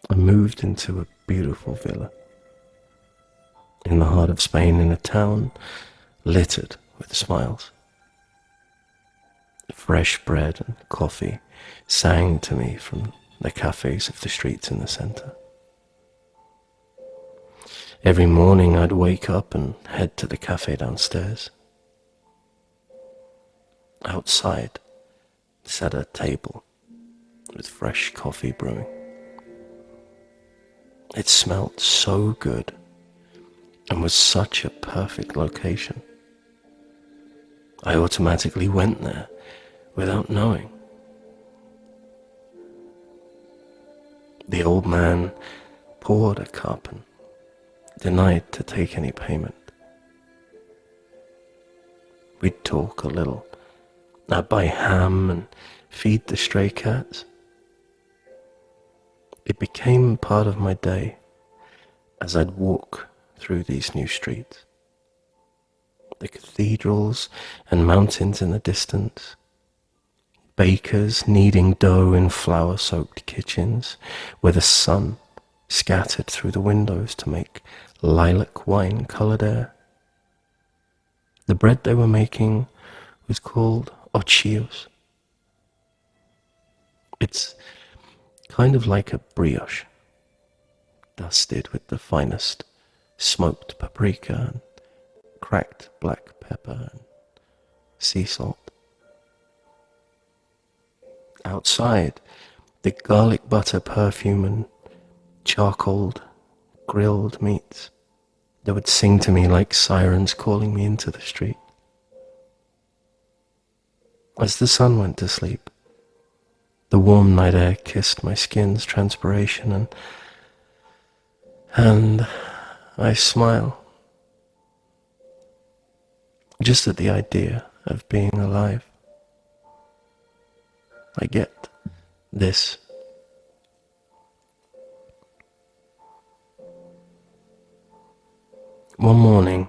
I moved into a beautiful villa in the heart of Spain, in a town littered with smiles. Fresh bread and coffee sang to me from the cafes of the streets in the center. Every morning I'd wake up and head to the cafe downstairs. Outside sat a table with fresh coffee brewing. It smelled so good and was such a perfect location. I automatically went there without knowing. The old man poured a cup and denied to take any payment. We'd talk a little. I'd buy ham and feed the stray cats. It became part of my day as I'd walk through these new streets. The cathedrals and mountains in the distance, bakers kneading dough in flour-soaked kitchens where the sun scattered through the windows to make lilac wine-colored air. The bread they were making was called ochillos. It's kind of like a brioche, dusted with the finest smoked paprika and cracked black pepper and sea salt. Outside, the garlic butter perfume and charcoaled grilled meats that would sing to me like sirens calling me into the street. As the sun went to sleep, the warm night air kissed my skin's transpiration and I smile just at the idea of being alive. I get this. One morning,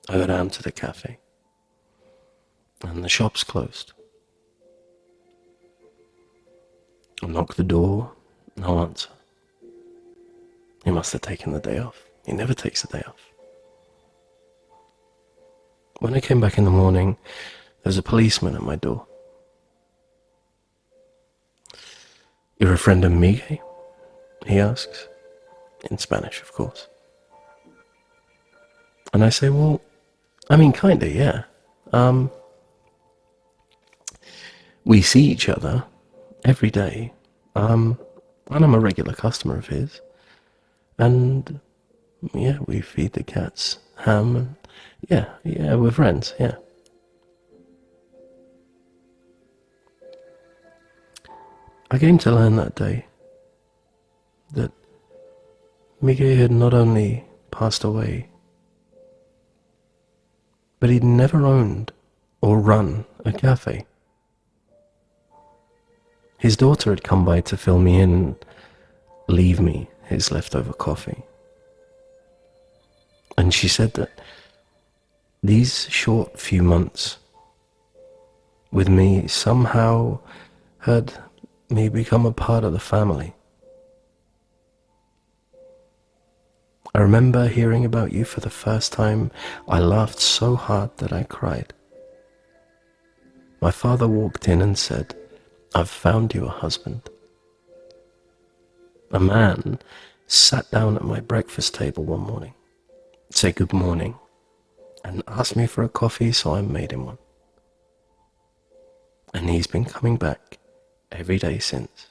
I go down to the cafe and the shop's closed. I knock the door, no answer. He must have taken the day off. He never takes the day off. When I came back in the morning, there was a policeman at my door. "You're a friend of Miguel?" he asks, in Spanish, of course. And I say, well, I mean, kinda, yeah. We see each other every day, and I'm a regular customer of his. And yeah, we feed the cats ham, and yeah, we're friends, yeah. I came to learn that day that Miguel had not only passed away, but he'd never owned or run a cafe. His daughter had come by to fill me in and leave me his leftover coffee. And she said that these short few months with me somehow had me become a part of the family. I remember hearing about you for the first time. I laughed so hard that I cried. My father walked in and said, "I've found you a husband." A man sat down at my breakfast table one morning, said good morning, and asked me for a coffee, so I made him one. And he's been coming back every day since.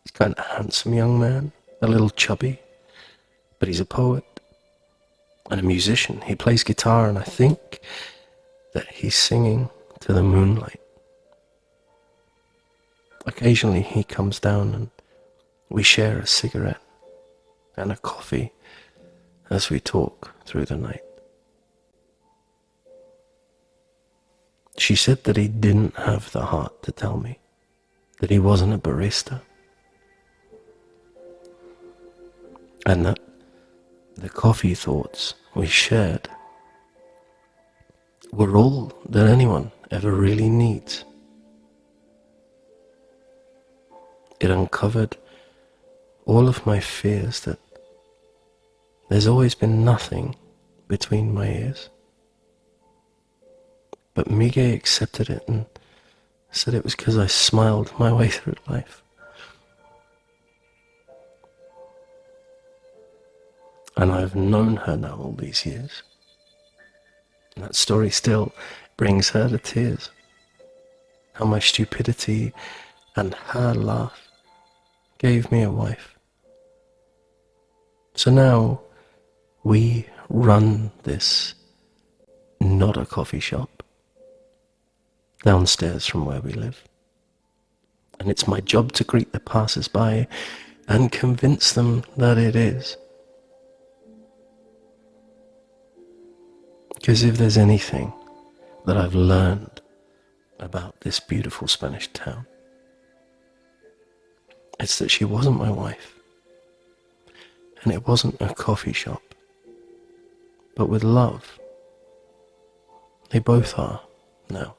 He's kind of a handsome young man, a little chubby, but he's a poet and a musician. He plays guitar, and I think that he's singing to the moonlight. Occasionally he comes down and we share a cigarette and a coffee as we talk through the night. She said that he didn't have the heart to tell me, that he wasn't a barista, and that the coffee thoughts we shared were all that anyone ever really needs. It uncovered all of my fears that there's always been nothing between my ears. But Miguel accepted it and said it was because I smiled my way through life. And I've known her now all these years. And that story still brings her to tears. How my stupidity and her laugh gave me a wife. So now we run this, not a coffee shop, downstairs from where we live. And it's my job to greet the passers-by and convince them that it is. Because if there's anything that I've learned about this beautiful Spanish town, it's that she wasn't my wife. And it wasn't a coffee shop. But with love, they both are now.